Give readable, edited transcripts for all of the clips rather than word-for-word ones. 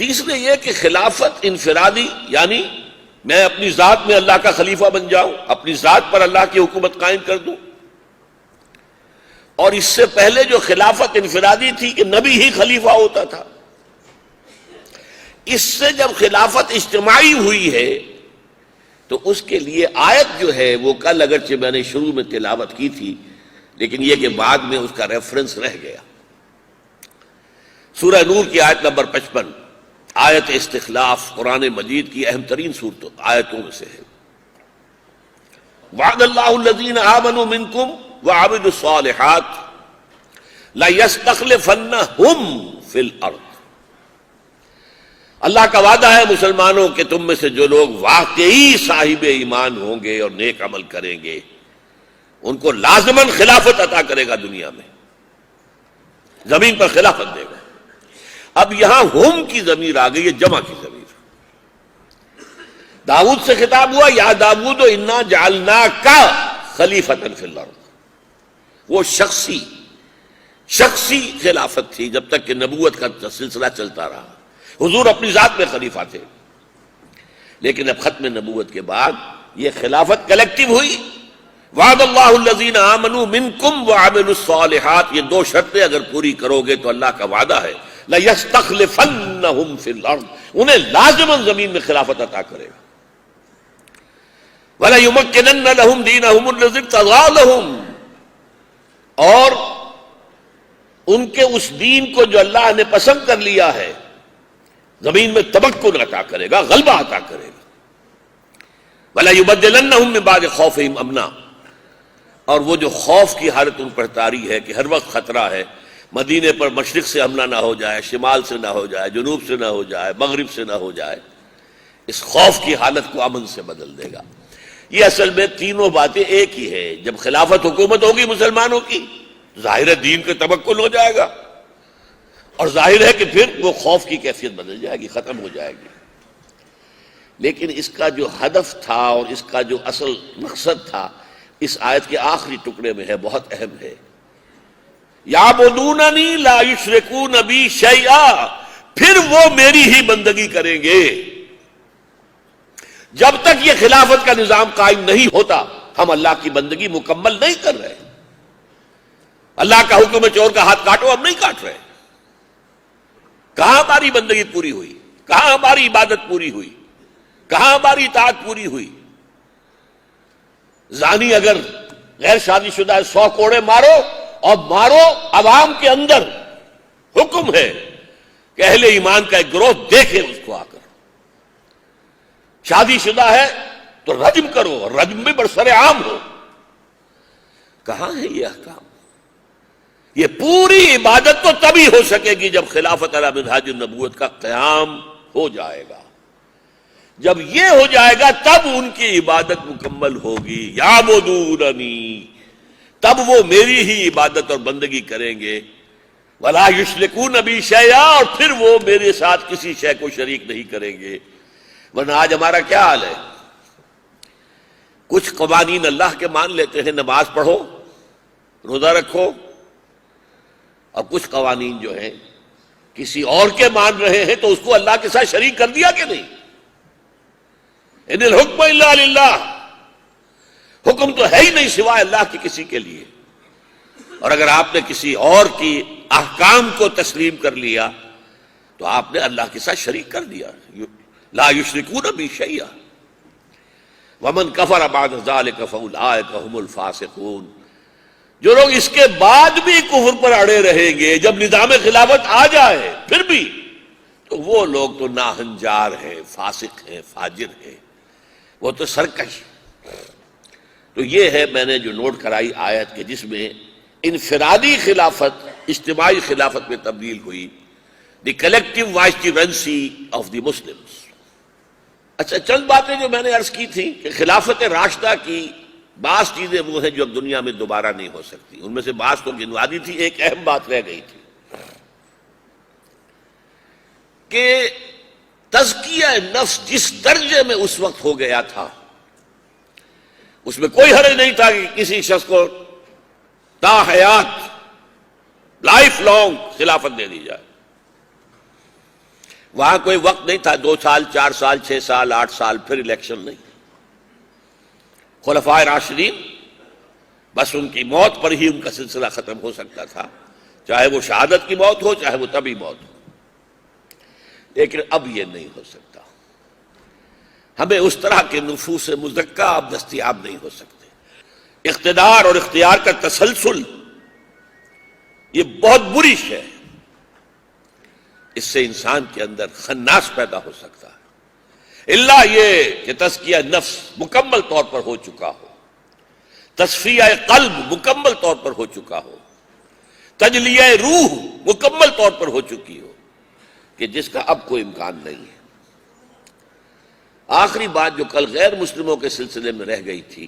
تیسرے یہ کہ خلافت انفرادی، یعنی میں اپنی ذات میں اللہ کا خلیفہ بن جاؤں، اپنی ذات پر اللہ کی حکومت قائم کر دوں. اور اس سے پہلے جو خلافت انفرادی تھی کہ نبی ہی خلیفہ ہوتا تھا، اس سے جب خلافت اجتماعی ہوئی ہے تو اس کے لیے آیت جو ہے وہ کل اگرچہ میں نے شروع میں تلاوت کی تھی لیکن یہ کہ بعد میں اس کا ریفرنس رہ گیا. سورہ نور کی آیت نمبر 55، آیت استخلاف قرآن مجید کی اہم ترین آیتوں میں سے ہے. وعد اللہ الذین آمنوا منکم وعملوا الصالحات لَيَسْتَخْلِفَنَّهُمْ فِي الْأَرْضِ. اللہ کا وعدہ ہے مسلمانوں کہ تم میں سے جو لوگ واقعی صاحب ایمان ہوں گے اور نیک عمل کریں گے ان کو لازماً خلافت عطا کرے گا، دنیا میں زمین پر خلافت دے گا. اب یہاں ہم کی ضمیر آ گئی ہے، جمع کی ضمیر. داؤد سے خطاب ہوا، یا داؤد انا جعلناک خلیفۃ فی الارض. وہ شخصی خلافت تھی جب تک کہ نبوت کا سلسلہ چلتا رہا. حضور اپنی ذات میں خلیفہ تھے، لیکن اب ختم نبوت کے بعد یہ خلافت کلیکٹیو ہوئی. وعد اللہ الذین آمنوا منکم وعملوا الصالحات، یہ دو شرطیں اگر پوری کرو گے تو اللہ کا وعدہ ہے لَيَسْتَخْلِفَنَّهُمْ فِي الْأَرْضِ، انہیں لازماً زمین میں خلافت عطا کرے گا. وَلَيُمَكِّنَنَّ لَهُمْ دِينَهُمُ الَّذِي ارْتَضَىٰ لَهُمْ، اور ان کے اس دین کو جو اللہ نے پسند کر لیا ہے زمین میں تمکن عطا کرے گا، غلبہ عطا کرے گا. وَلَيُبَدِّلَنَّهُمْ مِن بَعْدِ خَوْفِهِمْ أَمْنًا، اور وہ جو خوف کی حالت ان پر طاری ہے کہ ہر وقت خطرہ ہے، مدینے پر مشرق سے حملہ نہ ہو جائے، شمال سے نہ ہو جائے، جنوب سے نہ ہو جائے، مغرب سے نہ ہو جائے، اس خوف کی حالت کو امن سے بدل دے گا. یہ اصل میں تینوں باتیں ایک ہی ہے. جب خلافت حکومت ہوگی مسلمانوں کی، ظاہر ہے دین کا تمکن ہو جائے گا، اور ظاہر ہے کہ پھر وہ خوف کی کیفیت بدل جائے گی، ختم ہو جائے گی. لیکن اس کا جو ہدف تھا اور اس کا جو اصل مقصد تھا اس آیت کے آخری ٹکڑے میں ہے، بہت اہم ہے. یعبدوننی لا یشرکون بی شیئا، پھر وہ میری ہی بندگی کریں گے. جب تک یہ خلافت کا نظام قائم نہیں ہوتا ہم اللہ کی بندگی مکمل نہیں کر رہے. اللہ کا حکم ہے چور کا ہاتھ کاٹو، ہم نہیں کاٹ رہے. کہاں ہماری بندگی پوری ہوئی؟ کہاں ہماری عبادت پوری ہوئی؟ کہاں ہماری اطاعت پوری ہوئی؟ زانی اگر غیر شادی شدہ ہے 100 کوڑے مارو، اور مارو عوام کے اندر. حکم ہے کہ اہل ایمان کا ایک گروہ دیکھے اس کو آ کر. شادی شدہ ہے تو رجم کرو، اور رجم بھی برسر عام ہو. کہاں ہے یہ احکام؟ یہ پوری عبادت تو تبھی ہو سکے گی جب خلافت علی منہاج النبوت کا قیام ہو جائے گا. جب یہ ہو جائے گا تب ان کی عبادت مکمل ہوگی. یعبدوننی، تب وہ میری ہی عبادت اور بندگی کریں گے. ولا یشرکون بی شیئا، اور پھر وہ میرے ساتھ کسی شے کو شریک نہیں کریں گے. ورنہ آج ہمارا کیا حال ہے؟ کچھ قوانین اللہ کے مان لیتے ہیں، نماز پڑھو، روزہ رکھو، اور کچھ قوانین جو ہیں کسی اور کے مان رہے ہیں تو اس کو اللہ کے ساتھ شریک کر دیا کہ نہیں؟ ان الحکم الا للہ، حکم تو ہے ہی نہیں سوائے اللہ کی کسی کے لیے. اور اگر آپ نے کسی اور کی احکام کو تسلیم کر لیا تو آپ نے اللہ کے ساتھ شریک کر دیا. لا یشرکون بی شیئا ومن کفر بعد ذلک فاولئک هم الفاسقون. جو لوگ اس کے بعد بھی کفر پر اڑے رہیں گے جب نظام خلافت آ جائے پھر بھی، تو وہ لوگ تو ناہنجار ہیں، فاسق ہیں، فاجر ہیں، وہ تو سرکش. تو یہ ہے میں نے جو نوٹ کرائی آیت کے، جس میں انفرادی خلافت اجتماعی خلافت میں تبدیل ہوئی. دی کلیکٹیو وائسریگنسی آف دی مسلمز. اچھا، چند باتیں جو میں نے عرض کی تھی کہ خلافت راشدہ کی بعض چیزیں وہ ہیں جو اب دنیا میں دوبارہ نہیں ہو سکتی. ان میں سے بعض تو گنوا دی تھی، ایک اہم بات رہ گئی تھی کہ تزکیہ نفس جس درجے میں اس وقت ہو گیا تھا اس میں کوئی حرج نہیں تھا کہ کسی شخص کو تا حیات لائف لانگ خلافت دے دی جائے. وہاں کوئی وقت نہیں تھا 2 سال 4 سال 6 سال 8 سال پھر الیکشن نہیں. خلفائے راشدین بس ان کی موت پر ہی ان کا سلسلہ ختم ہو سکتا تھا، چاہے وہ شہادت کی موت ہو چاہے وہ طبی موت ہو. لیکن اب یہ نہیں ہو سکتا. ہمیں اس طرح کے نفوس مزکہ اب دستیاب نہیں ہو سکتے. اقتدار اور اختیار کا تسلسل یہ بہت بری شے ہے. اس سے انسان کے اندر خناس پیدا ہو سکتا ہے، الا یہ کہ تزکیہ نفس مکمل طور پر ہو چکا ہو، تصفیہ قلب مکمل طور پر ہو چکا ہو، تجلیہ روح مکمل طور پر ہو چکی ہو، کہ جس کا اب کوئی امکان نہیں ہے. آخری بات جو کل غیر مسلموں کے سلسلے میں رہ گئی تھی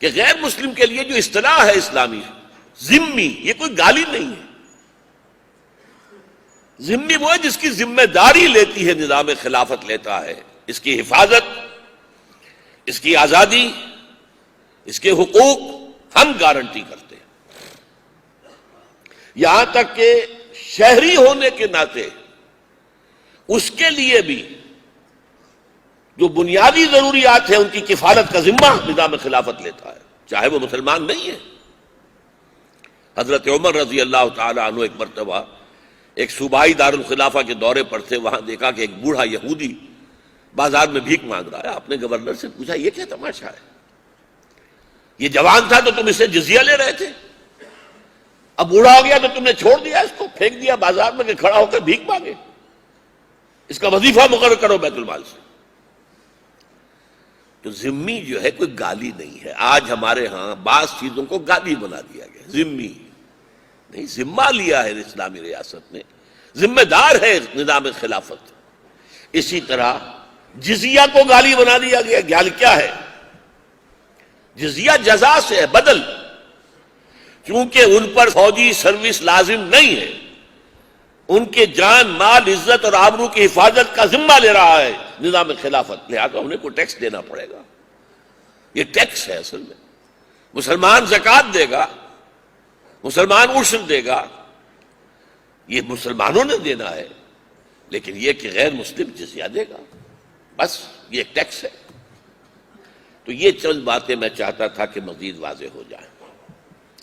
کہ غیر مسلم کے لیے جو اصطلاح ہے اسلامی ذمہ، یہ کوئی گالی نہیں ہے. ذمہ وہ ہے جس کی ذمہ داری لیتی ہے نظام خلافت لیتا ہے، اس کی حفاظت، اس کی آزادی، اس کے حقوق ہم گارنٹی کرتے ہیں. یہاں تک کہ شہری ہونے کے ناطے اس کے لیے بھی جو بنیادی ضروریات ہیں ان کی کفالت کا ذمہ نظام خلافت لیتا ہے، چاہے وہ مسلمان نہیں ہے. حضرت عمر رضی اللہ تعالی عنہ ایک مرتبہ ایک صوبائی دارالخلافہ کے دورے پر تھے. وہاں دیکھا کہ ایک بوڑھا یہودی بازار میں بھیک مانگ رہا ہے. آپ نے گورنر سے پوچھا یہ کیا تماشا ہے؟ یہ جوان تھا تو تم اس سے جزیہ لے رہے تھے، اب بوڑھا ہو گیا تو تم نے چھوڑ دیا، اس کو پھینک دیا بازار میں کہ کھڑا ہو کر بھیک مانگے. اس کا وظیفہ مقرر کرو بیت المال سے. تو ذمی جو ہے کوئی گالی نہیں ہے. آج ہمارے ہاں بعض چیزوں کو گالی بنا دیا گیا. ذمی نہیں، ذمہ لیا ہے اسلامی ریاست نے، ذمہ دار ہے نظام خلافت. اسی طرح جزیہ کو گالی بنا دیا گیا. گالی کیا ہے؟ جزیہ جزا سے ہے، بدل. چونکہ ان پر فوجی سروس لازم نہیں ہے، ان کے جان مال عزت اور آبرو کی حفاظت کا ذمہ لے رہا ہے نظام خلافت، لہذا انہیں کو ٹیکس دینا پڑے گا. یہ ٹیکس ہے اصل میں. مسلمان زکوٰۃ دے گا، مسلمان عشر دے گا، یہ مسلمانوں نے دینا ہے. لیکن یہ کہ غیر مسلم جزیہ دے گا، بس یہ ایک ٹیکس ہے. تو یہ چند باتیں میں چاہتا تھا کہ مزید واضح ہو جائیں.